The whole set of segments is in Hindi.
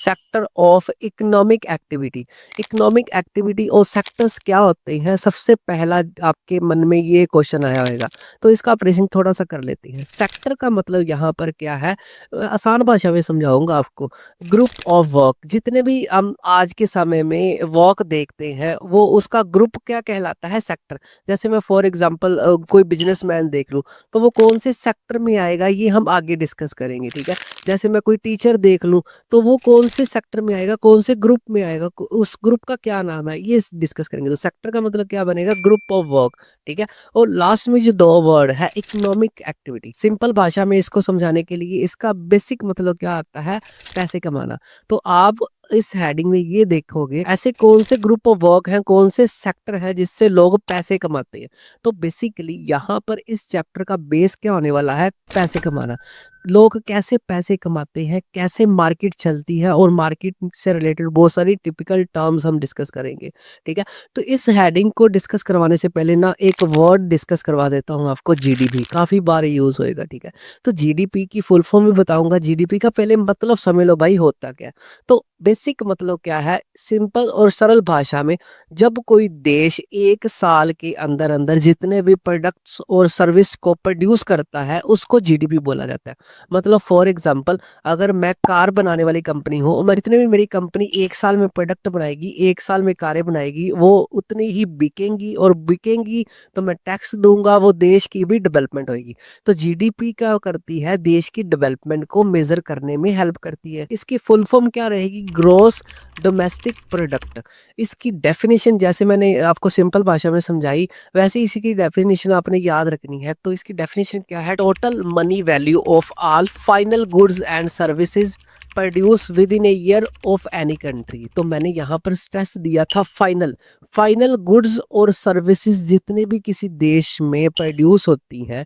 Sector of economic activity. Economic activity और सेक्टर्स क्या होते हैं, सबसे पहला आपके मन में ये क्वेश्चन आया होगा, तो इसका ऑपरेशन थोड़ा सा कर लेते हैं। सेक्टर का मतलब यहाँ पर क्या है, आसान भाषा में समझाऊंगा आपको। ग्रुप ऑफ वर्क, जितने भी हम आज के समय में वर्क देखते हैं वो उसका ग्रुप क्या कहलाता है, सेक्टर। जैसे मैं फॉर एग्जांपल कोई बिजनेसमैन देख लूँ तो वो कौन से सेक्टर में आएगा ये हम आगे डिस्कस करेंगे, ठीक है। जैसे मैं कोई टीचर देख लूँ तो वो कौन से सेक्टर में आएगा, कौन से ग्रुप में आएगा, उस ग्रुप का क्या नाम है, ये डिस्कस करेंगे। तो सेक्टर का मतलब क्या बनेगा, ग्रुप ऑफ वर्क, ठीक है। और लास्ट में जो दो वर्ड है, इकोनॉमिक एक्टिविटी, सिंपल भाषा में इसको समझाने के लिए इसका बेसिक मतलब क्या आता है, पैसे कमाना। तो आप इस हेडिंग में ये देखोगे ऐसे कौन से ग्रुप ऑफ वर्क हैं, कौन से सेक्टर है जिससे लोग पैसे कमाते हैं। तो बेसिकली यहाँ पर इस चैप्टर का बेस क्या होने वाला है, पैसे कमाना। लोग कैसे पैसे कमाते हैं, कैसे मार्केट चलती है, और मार्केट से रिलेटेड बहुत सारी टिपिकल टर्म्स हम डिस्कस करेंगे, ठीक है। तो इस हेडिंग को डिस्कस करवाने से पहले ना एक वर्ड डिस्कस करवा देता हूँ आपको, जीडीपी, काफ़ी बार यूज होएगा, ठीक है। तो जीडीपी की फुल फॉर्म भी बताऊंगा, जीडीपी का पहले मतलब समझ लो भाई होता क्या है। तो बेसिक मतलब क्या है, सिंपल और सरल भाषा में, जब कोई देश एक साल के अंदर अंदर जितने भी प्रोडक्ट्स और सर्विस को प्रोड्यूस करता है उसको जीडीपी बोला जाता है। मतलब फॉर एग्जांपल, अगर मैं कार बनाने वाली कंपनी हूँ और जितने भी मेरी कंपनी एक साल में प्रोडक्ट बनाएगी, एक साल में कारें बनाएगी, वो उतनी ही बिकेंगी, और बिकेंगी तो मैं टैक्स दूंगा, वो देश की भी डेवलपमेंट होगी। तो जीडीपी क्या करती है, देश की डेवलपमेंट को मेजर करने में हेल्प करती है। इसकी फुल फॉर्म क्या रहेगी, ग्रॉस डोमेस्टिक प्रोडक्ट। इसकी डेफिनेशन जैसे मैंने आपको सिंपल भाषा में समझाई, वैसे ही इसकी डेफिनेशन आपने याद रखनी है। तो इसकी डेफिनेशन क्या है, total money value of all final goods and services produce with in a year of any country. तो मैंने यहाँ पर स्ट्रेस दिया था फाइनल, फाइनल गुड्स और सर्विसेज जितने भी किसी देश में प्रोड्यूस होती हैं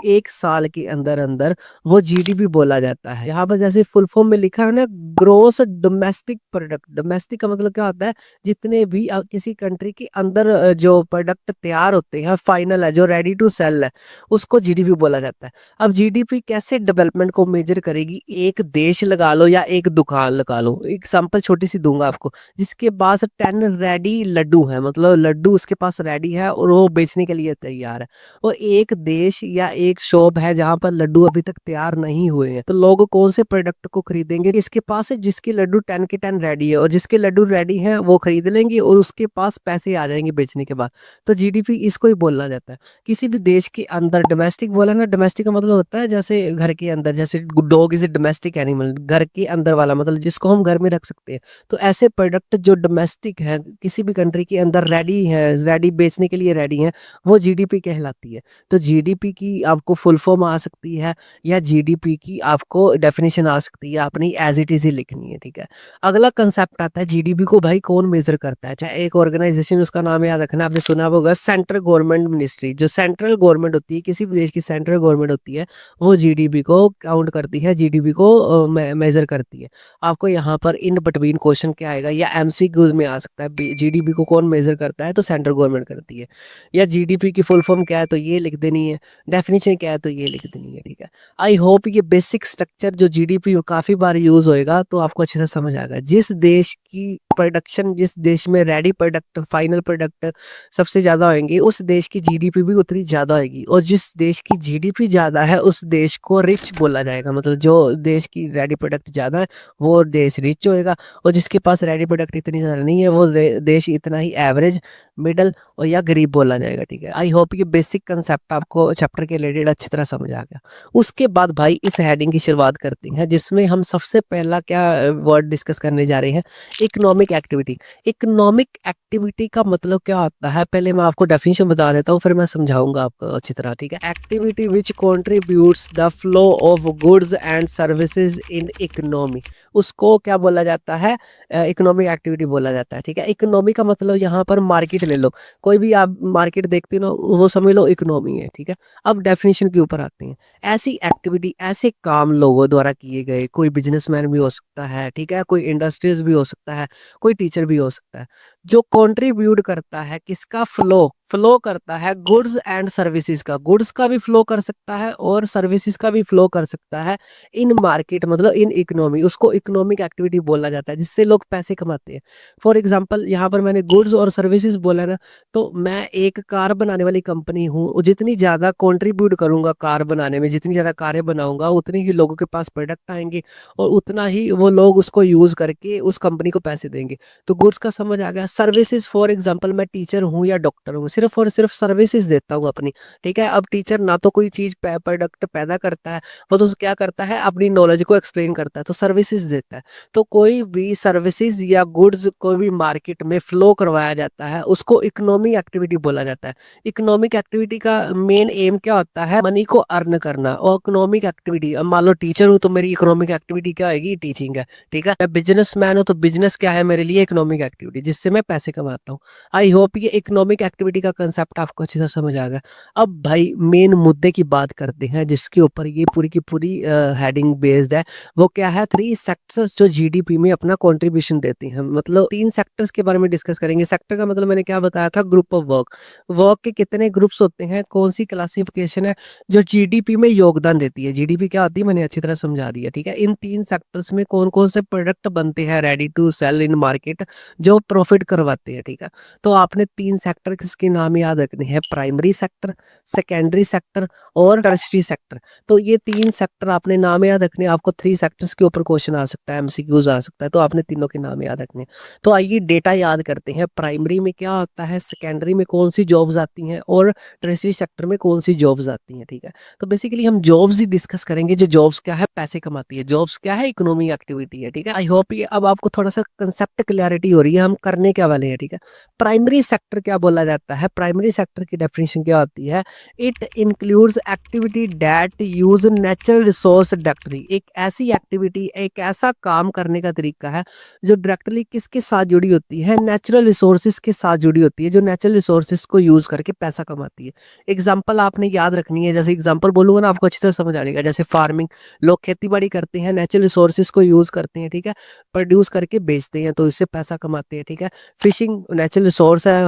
एक साल के अंदर अंदर, वो जीडीपी बोला जाता है। यहाँ पर जैसे फुल फॉर्म में लिखा है ना, ग्रोस डोमेस्टिक प्रोडक्ट। डोमेस्टिक का मतलब क्या होता है, जितने भी किसी कंट्री के अंदर जो प्रोडक्ट तैयार होते हैं, फाइनल है, जो रेडी टू सेल है, उसको जीडीपी बोला जाता है। अब जीडीपी कैसे डेवलपमेंट को मेजर करेगी, एक देश लगा लो या एक दुकान लगा लो। एग्जांपल छोटी सी दूंगा आपको, जिसके पास 10 रेडी लड्डू है, मतलब लड्डू उसके पास रेडी है और वो बेचने के लिए तैयार है, और एक देश या एक शॉप है जहां पर लड्डू अभी तक तैयार नहीं हुए हैं, तो लोग कौन से प्रोडक्ट को खरीदेंगे, इसके पास है जिसके लड्डू 10 के 10 रेडी है, और जिसके लड्डू रेडी हैं वो खरीद लेंगे और उसके पास पैसे आ जाएंगे बेचने के बाद। तो जीडीपी इसको ही बोला जाता है। किसी भी देश के अंदर, डोमेस्टिक बोला ना, डोमेस्टिक का मतलब होता है जैसे घर के अंदर, जैसे dog is a domestic animal, घर के अंदर वाला, मतलब जिसको हम घर में रख सकते हैं। तो ऐसे प्रोडक्ट जो डोमेस्टिक है, किसी भी कंट्री के अंदर रेडी है, रेडी बेचने के लिए रेडी है, वो जीडीपी कहलाती है। तो जीडीपी की आपको फुल फॉर्म आ सकती है, या जीडीपी की आपको डेफिनेशन आ सकती है, आपने एज इट इज ही लिखनी है, ठीक है। अगला कंसेप्ट आता है, जीडीपी को भाई कौन मेजर करता है, चाहे एक ऑर्गेनाइजेशन, उसका नाम याद रखना, आपने सुना होगा सेंट्रल गवर्नमेंट मिनिस्ट्री। जो सेंट्रल गवर्नमेंट होती है, किसी भी देश की सेंट्रल गवर्नमेंट होती है, वो जीडीपी को काउंट करती है, जीडीपी को मेजर करती है। आपको यहाँ पर इन बिटवीन क्वेश्चन क्या आएगा, या एमसीक्यूज में आ सकता है, जीडीपी को कौन मेजर करता है, तो सेंट्रल गवर्नमेंट करती है। या जीडीपी की फुल फॉर्म क्या है, तो ये लिख देनी है, डेफिनेशन क्या है तो ये लिख देनी है, ठीक है। आई होप ये बेसिक स्ट्रक्चर जो जीडीपी काफी बार यूज होएगा तो आपको अच्छे से समझ आएगा। जिस देश की प्रोडक्शन, जिस देश में रेडी प्रोडक्ट, फाइनल प्रोडक्ट सबसे ज्यादा होंगे, उस देश की जीडीपी भी उतनी ज्यादा होगी, और जिस देश की जीडीपी ज्यादा है उस देश को रिच बोला जाएगा। मतलब जो देश की रेडी प्रोडक्ट ज्यादा है वो देश रिच होएगा, और जिसके पास रेडी प्रोडक्ट इतनी ज्यादा नहीं है वो देश इतना ही एवरेज, मिडल और या गरीब बोला जाएगा, ठीक है। आई होप ये बेसिक कंसेप्ट आपको चैप्टर के रिलेटेड अच्छी तरह समझ आ गया। उसके बाद भाई इस हेडिंग की शुरुआत करते हैं, जिसमें हम सबसे पहला क्या वर्ड डिस्कस करने जा रहे हैं, इकोनॉमिक एक्टिविटी। इकोनॉमिक एक्टिविटी का मतलब क्या होता है, पहले मैं आपको डेफिनेशन बता देता हूँ, फिर मैं समझाऊंगा आपको अच्छी तरह, ठीक है। Activity which contributes the flow of goods and services in economy, उसको क्या बोला जाता है, इकोनॉमिक एक्टिविटी बोला जाता है, ठीक है। इकोनॉमी का मतलब यहाँ पर मार्केट ले लो, कोई भी आप मार्केट देखते हो ना, वो समझ लो इकोनॉमी है, ठीक है। अब डेफिनेशन के ऊपर आते हैं। ऐसी एक्टिविटी, ऐसे काम लोगों द्वारा किए गए, कोई बिजनेसमैन भी हो सकता है, ठीक है, कोई इंडस्ट्रीज भी हो सकता है, कोई टीचर भी हो सकता है, जो कंट्रीब्यूट करता है किसका, फ्लो, फ्लो करता है गुड्स एंड सर्विसेज का, गुड्स का भी फ्लो कर सकता है और सर्विसेज का भी फ्लो कर सकता है इन मार्केट, मतलब इन इकोनॉमी, उसको इकोनॉमिक एक्टिविटी बोला जाता है जिससे लोग पैसे कमाते हैं। फॉर एग्जांपल यहाँ पर मैंने गुड्स और सर्विसेज बोला ना, तो मैं एक कार बनाने वाली कंपनी हूँ, जितनी ज़्यादा कंट्रीब्यूट करूंगा कार बनाने में, जितनी ज़्यादा कारें बनाऊंगा उतनी ही लोगों के पास प्रोडक्ट आएंगे और उतना ही वो लोग उसको यूज़ करके उस कंपनी को पैसे देंगे। तो गुड्स का समझ आ गया। सर्विसेज फॉर एग्जांपल मैं टीचर हूँ या डॉक्टर हूँ, सिर्फ और सिर्फ सर्विसेज देता हूँ अपनी, ठीक है। अब टीचर ना तो कोई चीज़ प्रोडक्ट पैदा करता है, वो तो क्या करता है अपनी नॉलेज को एक्सप्लेन करता है, तो सर्विसेज देता है। तो कोई भी सर्विसेज या गुड्स कोई भी मार्केट में फ्लो करवाया जाता है उसको इकोनॉमिक एक्टिविटी बोला जाता है। इकोनॉमिक एक्टिविटी का मेन एम क्या होता है, मनी को अर्न करना। और इकोनॉमिक एक्टिविटी, अब मान लो टीचर हूँ तो मेरी इकोनॉमिक एक्टिविटी क्या होगी, टीचिंग है, ठीक है। मैं बिजनेसमैन हूँ तो बिजनेस क्या है मेरे लिए, इकोनॉमिक एक्टिविटी जिससे मैं पैसे कमाता हूँ। आई होप ये इकोनॉमिक एक्टिविटी का कंसेप्ट आपको अच्छी तरह समझ आ गया। अब भाई मेन मुद्दे की बात करते हैं जिसके ऊपर ये पूरी की पूरी हेडिंग बेस्ड है। वो क्या है, 3 सेक्टर्स जो जीडीपी में अपना कंट्रीब्यूशन देते हैं। मतलब 3 सेक्टर्स के बारे में डिस्कस करेंगे। सेक्टर का मतलब मैंने क्या बताया था, ग्रुप ऑफ वर्क। वर्क के कितने ग्रुप्स होते हैं, कौन सी क्लासिफिकेशन है जो जीडीपी में योगदान देती है। जीडीपी क्या होती है मैंने अच्छी तरह समझा दिया, ठीक है। इन 3 सेक्टर्स में कौन कौन से प्रोडक्ट बनते हैं ready to sell in market जो प्रॉफिट करवाते हैं, ठीक है। तो आपने 3 सेक्टर किसके नाम याद रखने हैं, प्राइमरी सेक्टर, सेकेंडरी सेक्टर और टर्शरी सेक्टर। तो ये 3 सेक्टर आपने नाम याद रखने। आपको 3 सेक्टर्स के ऊपर क्वेश्चन आ सकता है, एमसीक्यूज आ सकता है, तो आपने तीनों के नाम याद रखने। तो आइए डेटा याद करते हैं। प्राइमरी में क्या होता है, सेकेंडरी में कौन सी जॉब्स आती हैं और टर्शरी सेक्टर में कौन सी जॉब्स आती हैं, ठीक है। तो बेसिकली हम जॉब्स ही डिस्कस करेंगे। जो जॉब्स क्या है, पैसे कमाती है। जॉब्स क्या है, इकोनॉमिक एक्टिविटी है, ठीक है। आई होप ये अब आपको थोड़ा सा कंसेप्ट क्लैरिटी हो रही है हम करने क्या वाले हैं, ठीक है। प्राइमरी सेक्टर क्या बोला जाता है, प्राइमरी सेक्टर की डेफिनेशन क्या होती है, it includes activity that use natural resource directly. एक ऐसी एक्टिविटी, एक ऐसा काम करने का तरीका है जो डायरेक्टली किसके साथ जुड़ी होती है, नेचुरल रिसोर्सेज के साथ जुड़ी होती है, जो नेचुरल रिसोर्सेज को यूज करके पैसा कमाती है। एग्जाम्पल आपने याद रखनी है, जैसे एग्जाम्पल बोलूंगा ना आपको अच्छी तरह समझ आ जाएगा। जैसे फार्मिंग, लोग खेती बाड़ी करते हैं, नेचुरल रिसोर्सेज को यूज करते हैं, ठीक है, प्रोड्यूस करके बेचते हैं तो इससे पैसा कमाते हैं, ठीक है। फिशिंग नेचुरल रिसोर्स है,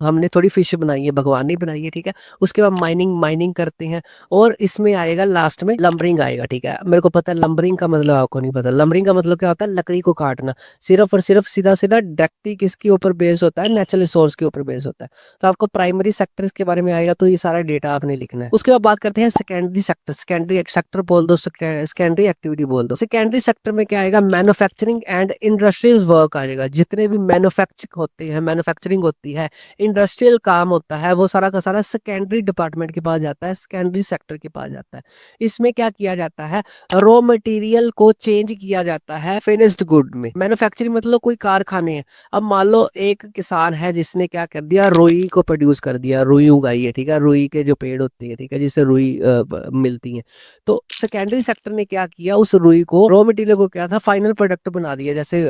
हमने थोड़ी फिश बनाई है, भगवान ने बनाई है, ठीक है। उसके बाद माइनिंग, माइनिंग करते हैं और इसमें आएगा लास्ट में लंबरिंग आएगा, ठीक है। मेरे को पता है लंबरिंग का मतलब आपको नहीं पता। लंबरिंग का मतलब क्या होता है, लकड़ी को काटना। सिर्फ और सिर्फ सीधा सीधा डायरेक्टली किसके ऊपर बेस होता है, नेचुरल रिसोर्स के ऊपर बेस होता है। तो आपको प्राइमरी सेक्टर के बारे में आएगा तो ये सारा डेटा आपने लिखना है। उसके बाद बात करते हैं सेकेंडरी सेक्टर। सेकेंडरी सेक्टर बोल दो, सेकेंडरी एक्टिविटी बोल दो। सेकेंडरी सेक्टर में क्या आएगा, मैन्युफैक्चरिंग एंड इंडस्ट्रीज वर्क आ जाएगा। जितने भी मैन्युफैक्चरिंग होते हैं, मैन्युफैक्चरिंग होती है, इंडस्ट्रियल काम होता है, वो सारा का सारा सेकेंडरी डिपार्टमेंट के पास जाता है, सेकेंडरी सेक्टर के पास जाता है। इसमें क्या किया जाता है, रॉ मटेरियल को चेंज किया जाता है फिनिश्ड गुड में। मैन्युफैक्चरिंग मतलब कोई कारखाने हैं। अब मान लो एक किसान है जिसने क्या कर दिया, रुई को प्रोड्यूस कर दिया, रुई उगाई है, ठीक है। रुई के जो पेड़ होते हैं, ठीक है, जिससे रुई मिलती है। तो सेकेंडरी सेक्टर ने क्या किया, उस रुई को, रॉ मटेरियल को क्या था, फाइनल प्रोडक्ट बना दिया। जैसे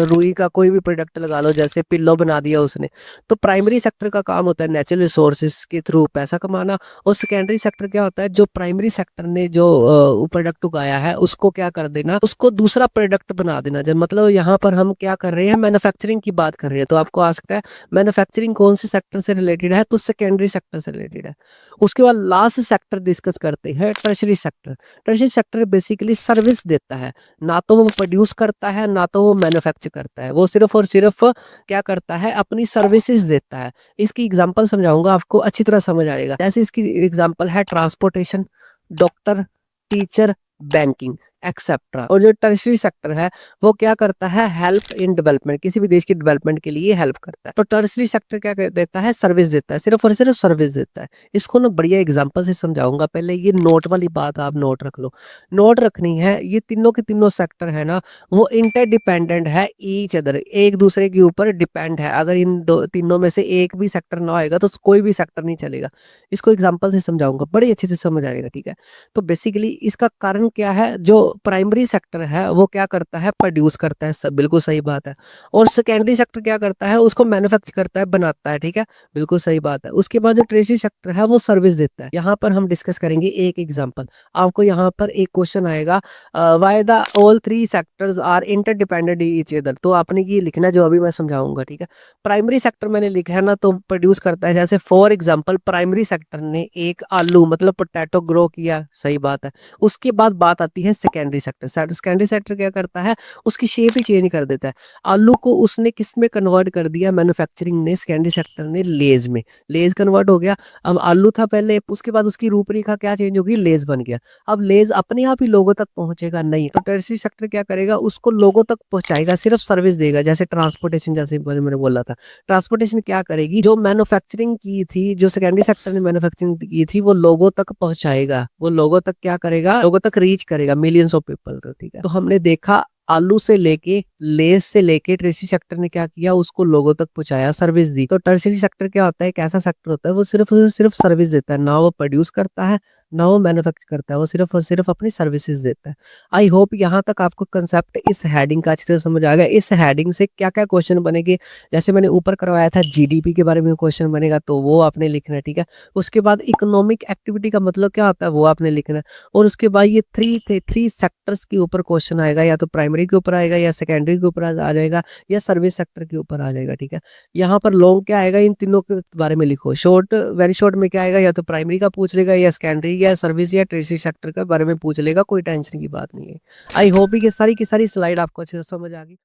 रुई का कोई भी प्रोडक्ट लगा लो, जैसे पिल्लो बना दिया उसने। तो प्राइमरी सेक्टर का काम होता है नेचुरल रिसोर्सेज के थ्रू पैसा कमाना। और सेकेंडरी सेक्टर क्या होता है, जो प्राइमरी सेक्टर ने जो प्रोडक्ट उगाया है उसको क्या कर देना, उसको दूसरा प्रोडक्ट बना देना। जब मतलब यहाँ पर हम क्या कर रहे हैं, मैन्युफैक्चरिंग की बात कर रहे हैं। तो आपको आ सकता है मैन्युफैक्चरिंग कौन से सेक्टर से रिलेटेड है, तो सेकेंडरी सेक्टर से रिलेटेड है। उसके बाद लास्ट सेक्टर डिस्कस करते हैं, tertiary sector. Tertiary sector basically service देता है, ना तो वो प्रोड्यूस करता है ना तो वो मैन्युफैक्चर करता है, वो सिर्फ और सिर्फ क्या करता है, अपनी सर्विसेज देता है। इसकी एग्जांपल समझाऊंगा, आपको अच्छी तरह समझ आएगा। जैसे इसकी एग्जांपल है transportation, doctor, teacher, banking etcetera. और जो टर्शरी सेक्टर है वो क्या करता है, हेल्प इन डेवलपमेंट, किसी भी देश की डेवलपमेंट के लिए हेल्प करता है। तो टर्शरी सेक्टर क्या देता है, सर्विस देता है, सिर्फ और सिर्फ सर्विस देता है। इसको ना बढ़िया एग्जांपल से समझाऊंगा। पहले ये नोट वाली बात आप नोट रख लो, नोट रखनी है। ये तीनों के तीनों सेक्टर है ना, वो इंटरडिपेंडेंट है, ईच अदर, एक दूसरे के ऊपर डिपेंड है। अगर इन दो तीनों में से एक भी सेक्टर ना होएगा तो कोई भी सेक्टर नहीं चलेगा। इसको एग्जांपल से समझाऊंगा, बड़ी अच्छे से समझ आएगा, ठीक है। तो बेसिकली इसका कारण क्या है, जो प्राइमरी सेक्टर है वो क्या करता है, प्रोड्यूस करता है, सब बिल्कुल सही बात है। और सेकेंडरी सेक्टर क्या करता है, उसको मैन्युफैक्चर करता है, बनाता है, ठीक है, बिल्कुल सही बात है। उसके बाद जो टर्शियरी सेक्टर है वो सर्विस देता है। यहाँ पर हम डिस्कस करेंगे एक एग्जांपल। आपको यहाँ पर एक क्वेश्चन आएगा, why the all three sectors are interdependent each other. तो आपने ये लिखना जो अभी मैं समझाऊंगा, ठीक है। प्राइमरी सेक्टर मैंने लिखा है ना, तो प्रोड्यूस करता है, जैसे फॉर एग्जांपल प्राइमरी सेक्टर ने एक आलू मतलब पोटैटो ग्रो किया, सही बात है। उसके बाद बात आती है सेकेंडरी सेक्टर। सेकेंडरी सेक्टर क्या करता है, उसकी शेप ही चेंज कर देता है। आलू को उसने किस में कन्वर्ट कर दिया, मैन्युफैक्चरिंग ने, सेकेंडरी सेक्टर ने लेज में। लेज कन्वर्ट हो गया। अब आलू था पहले, उसके बाद उसकी रूपरेखा क्या चेंज होगी, लेज बन गया। अब लेज अपने आप ही लोगों तक पहुंचेगा नहीं, तो टर्शियरी सेक्टर क्या करेगा, उसको लोगों तक पहुंचाएगा, सिर्फ सर्विस देगा। जैसे ट्रांसपोर्टेशन, जैसे मैंने बोला था, ट्रांसपोर्टेशन क्या करेगी, जो मैन्युफैक्चरिंग की थी, जो सेकेंडरी सेक्टर ने मैन्युफैक्चरिंग की थी, वो लोगों तक पहुंचाएगा, वो लोगों तक क्या करेगा, लोगों तक रीच करेगा, मिलियंस ऑफ पीपल को, ठीक है। तो हमने देखा आलू से लेके, लेस से लेके, टर्शियरी सेक्टर ने क्या किया, उसको लोगों तक पहुंचाया, सर्विस दी। तो टर्शियरी सेक्टर क्या होता है, एक ऐसा सेक्टर होता है वो सिर्फ सिर्फ सर्विस देता है, ना वो प्रोड्यूस करता है, ना वो मैन्युफैक्चर करता है, वो सिर्फ और सिर्फ अपनी सर्विसेज देता है। आई होप यहाँ तक आपको कंसेप्ट इस हेडिंग का अच्छी तरह समझ आ गया। इस हेडिंग से क्या क्या क्वेश्चन बनेंगे, जैसे मैंने ऊपर करवाया था जीडीपी के बारे में क्वेश्चन बनेगा, तो वो आपने लिखना है, ठीक है। उसके बाद इकोनॉमिक एक्टिविटी का मतलब क्या होता है, वो आपने लिखना है। और उसके बाद ये थ्री सेक्टर्स के ऊपर क्वेश्चन आएगा, या तो प्राइमरी के ऊपर आएगा, या सेकेंडरी के ऊपर आ जाएगा, या सर्विस सेक्टर के ऊपर आ जाएगा, ठीक है। यहाँ पर लॉन्ग क्या आएगा, इन तीनों के बारे में लिखो। शॉर्ट, वेरी शॉर्ट में क्या आएगा, या तो प्राइमरी का पूछ लेगा, या सेकेंडरी, या सर्विस, या टर्शियरी सेक्टर के बारे में पूछ लेगा, कोई टेंशन की बात नहीं है। आई होप कि सारी की सारी स्लाइड आपको अच्छे से समझ आ गई।